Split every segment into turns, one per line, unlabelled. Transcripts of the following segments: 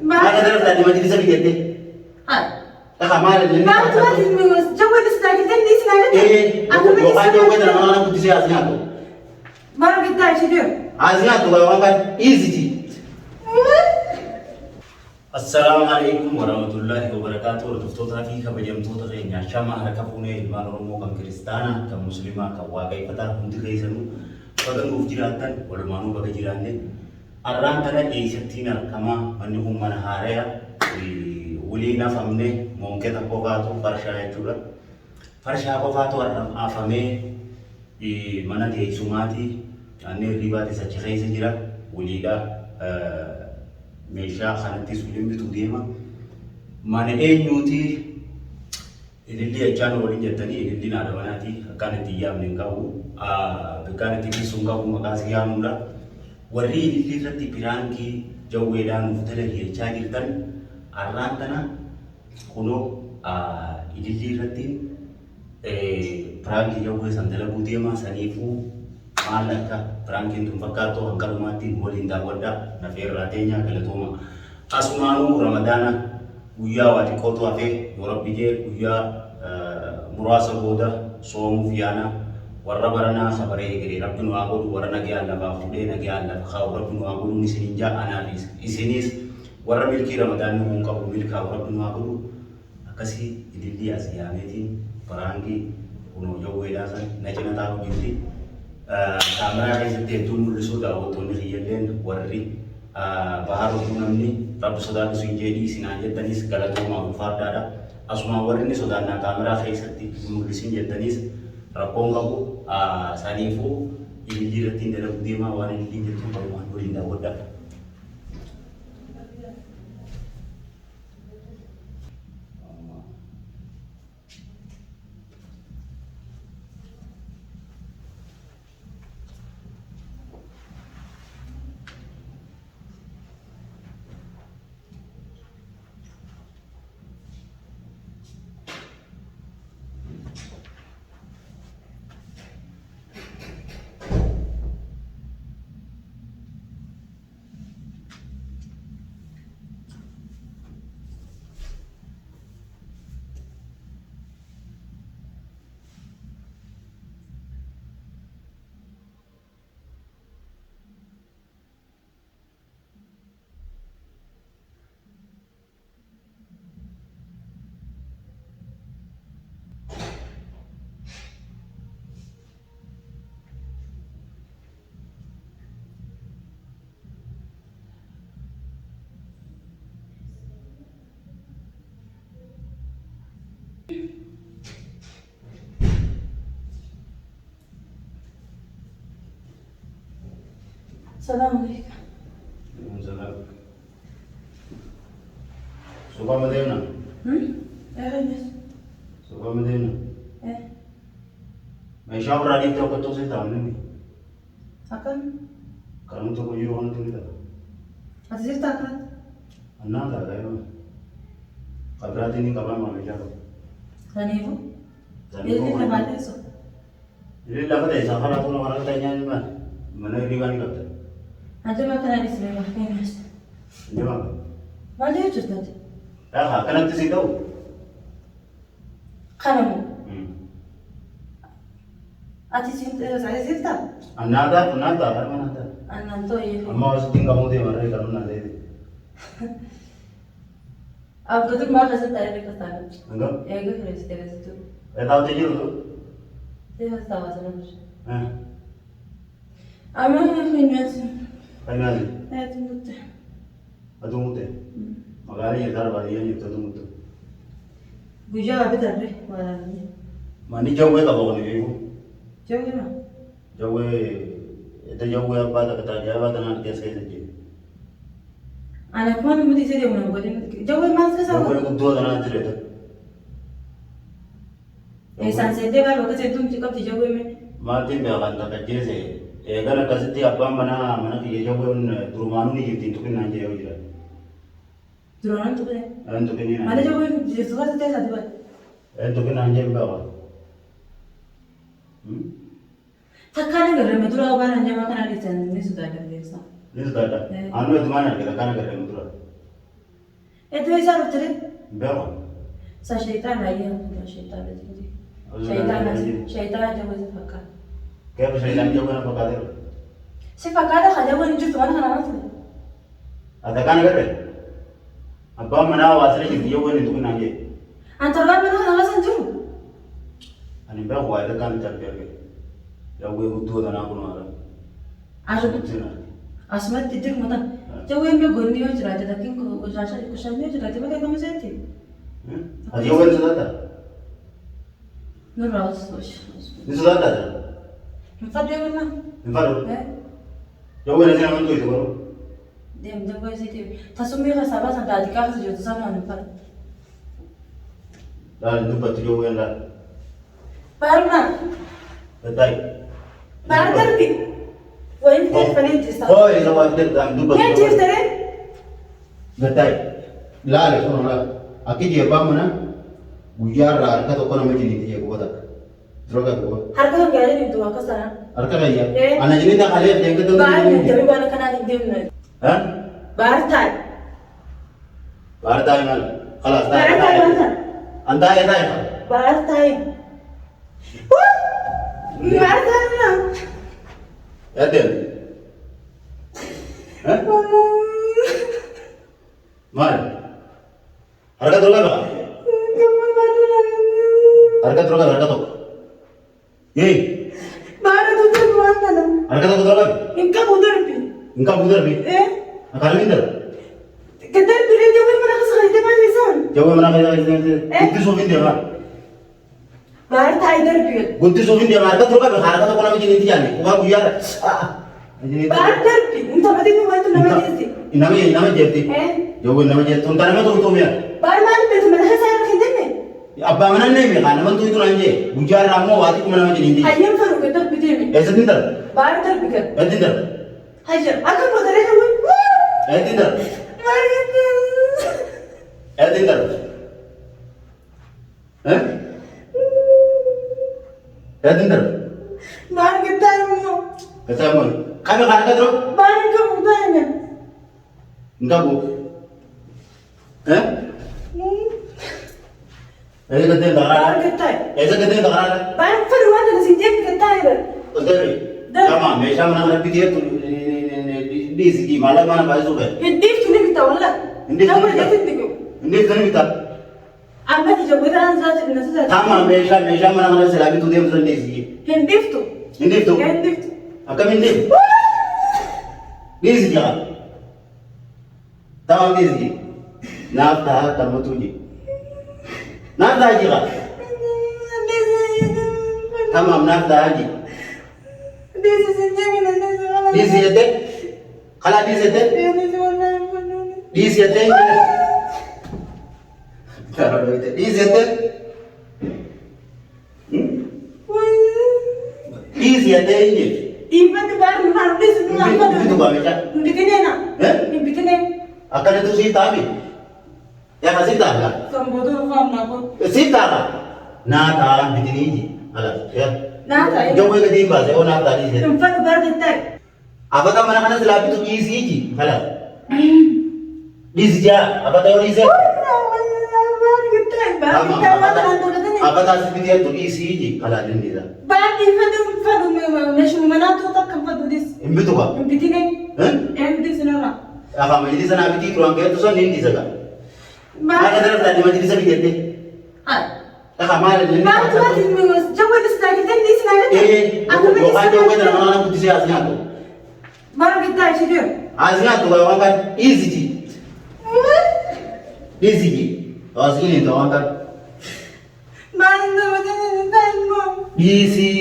أنا درت أني ما تجلس في يدي. أخا
ما جوي بستاكل تاني سناكل.
إيه. لو كان جوي ده أنا كنت سيا أزناتو.
ما ربيت داعي شديو.
أزناتو كمان كان easy. السلام عليكم ورحمة الله وبركاته. ردفتوتا في كبجمتوتا غينيا شما حركة فوني إلمان رومو كم كريستانا كم مسلمة كواقعي فتا هندي خيسنو فدن وفجراتن ولمانو بكجراني أران ترى إيشتين أركما منهم من هاريا ولينا فمني ممكن تقوفاتو فرشا يجورا فرشا قوفاتو أرام أفمي mana teessumaatii anneen ribaati sachi keessa jira waliidha meeshaa kanattis waliin bituu deema mana eenyuuti ililli echaan waliin jettanii ililli naadamanaati akkaan itti yaamne hin qabu akkaan itti kisuun qabu maqaas yaamudha warri ililli irratti piraankii jawweedhaan uffata hiyachaa jirtan arraan tana kunoo ililli irratti Prank jawwe sandala budema sanifu malaka prank itu fakkato angkal mati bolinda wada na ferratenya galatoma asmanu ramadana uya wati koto afe yorabije uya murasa boda somu fiana warra barana sabare gere rabbinu agodu warana ge alla ba fude na ge alla khaw rabbinu agodu ni sininja analis isinis warra milki ramadan mun ka milka rabbinu agodu akasi idilli asiyametin Perangi kuno jauh edasan, naiknya tahu jadi kamera yang setiap tu mulai sudah auto ni riaden warri baharu punam ni rabu sudah tu jadi sinaja tadi segala tu mau farda ada asma warri ni sudah na kamera yang setiap mulai sinja tadi rapong kabu sanifu ini diratin dalam tema warna ini jadi tu kalau mau rinda wadah
Assalamualaikum.
Waalaikumsalam. Suka Medina?
Yes.
Suka Medina? मैं शॉप रानी तो कतो से तामने में
Akan?
कानून तो कोई रोना तो नहीं था
Azir takat.
अन्ना था क्या कब्राती नहीं कब्रा मामे क्या
Sanifu? Ini kenapa itu?
ini lama deh safar aku orang tanya ni mana riba ni kata
Ada makanan di sini makan mas.
ni mana
Mana itu tadi?
kan nanti sih tahu
Kamu? Ati cinta saya cinta.
अन्ना था kan mana था
Anak tu ya.
amma wasu tinggal kamu deh mana kan nanti
Aku tu malah rasa tak ada kata.
enggak
Ya gue harus terus itu.
tahu aja dulu
Dia harus tahu asal harus.
eh
Ama yang mas.
kan nanti
Saya tunggu tu.
aduh mute magari ya tar bari ya itu tuh mute
Buja apa tadi? Mana ni?
mani jauh ya kalau ni ibu
Jauh ni mah.
jauh itu jauh apa tak kata jawab tanah dia saya saja
Anak mana mesti saya dia mana boleh. Jauh mas ke
jauh
sama?
itu dua tanah itu itu
Sanse dia baru kerja tu cakap di jauh ni.
mati beakan tak kerja sih gara kasih apa mana kia jauh rumah ni jadi itu kan aja jauh je
Durangan tu boleh.
untuk ini
Mana jauh ni? Suka saya satu buat.
untuk ini aja beakan
Takkan ada orang betul apa hanya makan ada channel ni sudah ada biasa.
ini sudah ada anu itu mana kita kan kerja betul
Itu bisa betul.
Berapa?
Sa syaitan aja, syaitan itu. Syaitan aja gue sepakat.
Kayak bisa bilang jauh apa kata?
Sepakat aja gue nyuci tuan kan anak.
Ada kan ada? Apa mana wasre jadi jauh itu kan aja.
Antar kan mana anak sanjung.
Ani berapa ada kan terjadi? Jauh butuh dan aku nara.
Asu betul. Asmat tidur mana? Jauh yang gue gondi aja cerita, tapi kok usahanya cerita, tapi kayak kamu sendiri.
Ada jauh yang sudah ada.
Nurul,
Ini sudah ada.
empat dia mana?
Empat. Jauh yang saya mantu itu baru.
Dia gue sih, tasumbi ka sabar sampai adik aku sejauh sana empat.
Dan itu batu jauh yang lah.
Baru na?
Betul.
Baru terbi. Wah ini telepon itu sah.
Oh, itu wajar dan itu batu.
Yang cium tere?
Betul. Lalu kalau lah, aku dia bangun ujar lah, kita tuh nama jenis dia gua tak. Terus gua.
Harga kan gak ada nih tuh aku sana.
Harga kaya. Anak jenis tak ada yang kita.
Baru tapi baru kan ada dia mana?
Hah?
Baru tay.
Baru tay mal. Kalas tay.
Baru tay mana?
Anda ya tay.
Baru tay. Baru tay mana?
Ya deh. Hah? Mal. Harga terus berapa? Harga tuh. Yey.
Baru tuh tuh mana?
Harga tuh berapa?
Inka udah pi.
Engkau budak bi. Akal minder.
Kita pilih jauh mana kesana itu manaison?
Jauh mana kaya itu? Gutti sofin dia mah.
Baru tay dari pi.
Gutti sofin dia mah. Harga terus berapa? Harga tuh kalau macam ini jangan. Kau biar.
Baru dari pi. Entah berarti mau itu nama jadi.
Nama jadi. Jauh nama jadi. Tuntar nama tuh ya.
Baru mana pi tuh mana saya kerja nih?
Abang mana nih? Karena man tuh itu aja. Bujar ramu wati kemana macam ini.
Ayam faru kita pilih nih.
Sebentar.
Baru dari pi kan?
Sebentar.
Hajar. Aku mau dari kamu.
Sebentar.
Baru itu.
Sebentar. Sebentar.
Baru kita mau.
Ketemu. Kami harga terus.
Baru kamu tanya.
Enggak bu. ऐसे कहते हैं
Baru kita.
ऐसे कहते हैं दगार
Baru faru mana sih dia kita itu.
उधर sama हमेशा मना करती थी तू डी सी माला माना बाजू पे
Hindi tuh nih kita wala.
Hindi
Kamu
kita.
jadi tiga.
इंडी करने की था
Amma di jauh kita nasa nasa.
हम हमेशा मना करने से लाभी तू दे मुझे डी सी
Hindi tuh.
इंडी तो
Hindi tuh.
अकम इंडी डी सी क्या तमाम डी सी नाप था तम तुझे नाप था जी का तमाम नाप था जी
Desi senjata nasa.
डी सी येते खला डी सी येते
Desi mana?
डी सी येते डी सी येते डी सी येते ये
Iba tuh baru mana desi tuh apa tuh?
itu gak bisa
Bikinnya na? Bikinnya.
akan itu sih tapi ya kasih tak
Sambo tuh paham aku.
sih tak nah tak bikin ini alah ya
Nah, saya.
jauh ke timba saya nak tadi sih
Tempat baru kita.
apa tak mana kana selapi tu isi ini alah di sini apa tahu di sini
Baru kita. Baru kita mana nanti katanya.
apa tak seperti itu isi ini alah ini dah
Baru itu faru meshu mana tuh tak kampat dis.
ini tu apa
Bikinnya. Desi nana.
apa majlis sana abiti tuang kayak tu sana ini saja
Baru.
ada dalam tadi majlis sana gitu
Ah.
tak amal ini
Baru tuh masih jauh desi lagi kan desi lagi. Aku
yo kan jauh
masih.
dengan orang putih sih aslinya tu
Baru kita sih dia.
aslinya tu orang kan easy ji easy ji aslinya tu orang kan
Baru tuh macam mau.
easy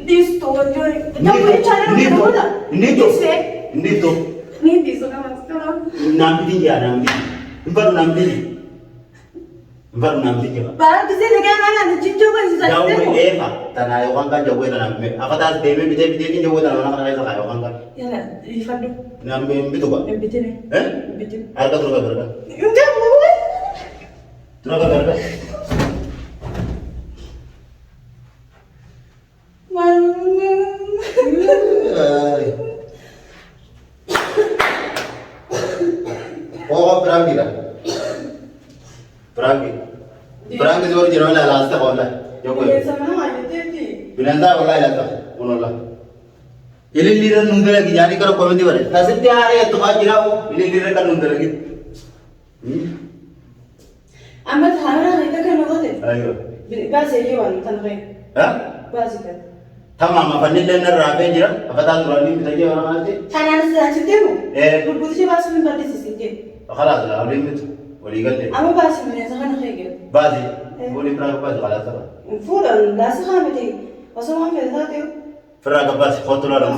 Dis tuh jori. Jauh cara mana?
ini tu
Nih dis kan sekarang.
nampi ya nampi baru nampi
Baru di sini kan mana cincin kan sih
jauh
saya.
Eva tanah orang kan jauh tanah apa tas demi bide jauh tanah orang kan kayak orang kan
Ya lah, Ifado.
nampi itu kok
Bitin nih. Bitin.
harga terus berapa
Enggak mau.
terus berapa oh berapa dah Frank itu orang Jerman lah last tahun lah. Joko. Binanda wallahi lata. Unola. Ini liran nunda lagi jadi kalau komen di mana. Nasib dia hari itu aja jirawo. Ini liran kan nunda lagi.
Amat harana kita kan mau deh.
Ayo.
Bahasa Yaman tanpa.
Hah?
Bahasa kan.
Tamam apa nih dan rapi jira? Apa tahu turun ini kita orang nanti?
Kanan sudah ceritamu. Berbudi bahasa min berarti sih.
خلاص لا أولي مت ولي قال لي
أما بس من يزخنا خير.
بازي ولي فراغ بازي خلاص ترى.
فورا لا سخنا متي. وسمع في ذاته.
فراغ بازي خطوة لا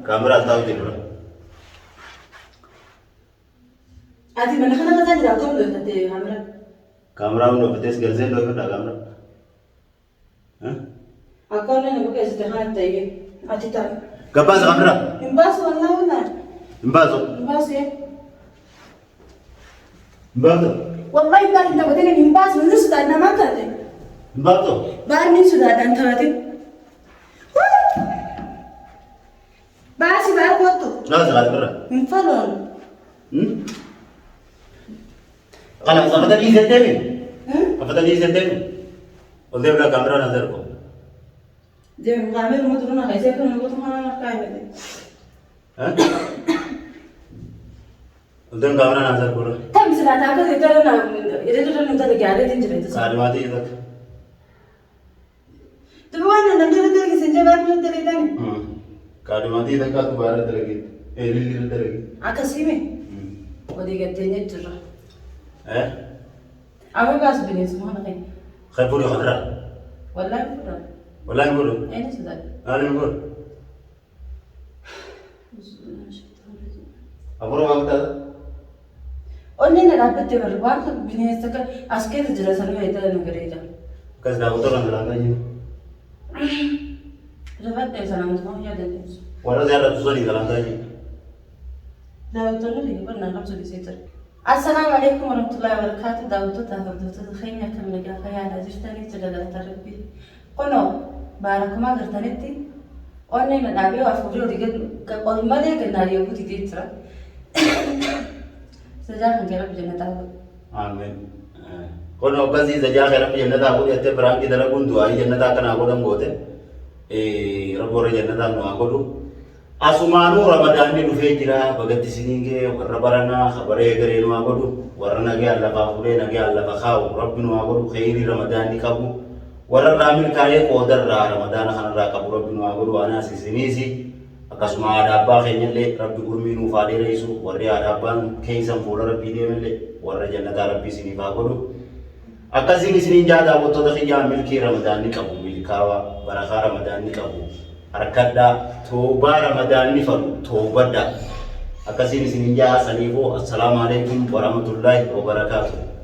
كاميرا تاو تلورا.
أدي من خنا كذا جاكم لو تدي كاميرا.
كاميرا ونو بتس جلسة لو كذا كاميرا. ها؟
أكون أنا بقى إستخدام تيجي. أتي ترى.
كباز كاميرا.
إمباس والله ولا.
إمبازو.
إمباس إيه؟
إمبازو.
والله ما أنت بدين إمباس من السودان أنا ما كذا.
إمبازو.
بار من السودان أنت هذي. بس بار كوتو.
لا زغال برا.
إنفلون.
خلاص أفضل لي زتمين. أفضل لي زتمين. قلت له كاميرا نظركم.
جم كاميرا ما ترونا كيسة كنا نقول تمام كاميرا.
ها؟ قلت له كاميرا نظركم.
تام سرعة أكو إذا لنا إذا لنا نتا تجارة تنجري تسا.
كلماتي إذا.
تبغى أنا نجري تلقي سنجابان نجري تاني.
كلماتي إذا كاتو بارة تلقي. لي تلقي.
أكاسيمي. ودي قتني ترى.
إيه؟
أبغى بس بنيس ما نقي.
خيبوري خضرا.
والله فرا.
والله نقول.
أين سداد؟
أنا نقول. أبورو ما بتاعه.
أني نرابط تبربان بنيس تك أسكت جلسة ما يتلا نقريجا.
كذا داوتو رانغلا تاني.
رابط تسلام تمام يا دنيس.
ورا زيادة تزوني كلام تاني.
داوتو نلي برنا خمسة بسيطر. السلام عليكم ورحمة الله وبركاته. داوتو تاخذ خينا كم نجا خيال زشتني تجدد تربي. قنو بارك ما قرتنتي. أني ننابي وافوري وديك كقول ما ليه كنا اليوم تيجي ترى. سجاك نجرب جنة تاخذ.
آمين. قنو بس إذا جاء خير في جنة تاخذ يتى برانك إذا لكون دعاء جنة تاكنا أقول أم قوته. ربور جنة تاكنا أقوله. Asumanu Ramadan ni dufe jira bagatti sininge warra barana khabare gare no agodu warra nage alla ba fure nage alla ba khaw rabbinu agodu khairi Ramadan ni kabu warra ramil kaye ko darra Ramadan khana ra kabu rabbinu agodu ana sisinisi akasuma ada ba khenyalle rabbi urminu faade reisu warri ada ban keisan fula rabbi demelle warra jannata rabbi sini ba agodu akasini sinin jada woto da khiya milki Ramadan ni kabu milkawa baraka Ramadan ni kabu Arkada toba Ramadan ni faru toba da akasini sininja sanifu assalamu alaikum warahmatullahi wabarakatuh.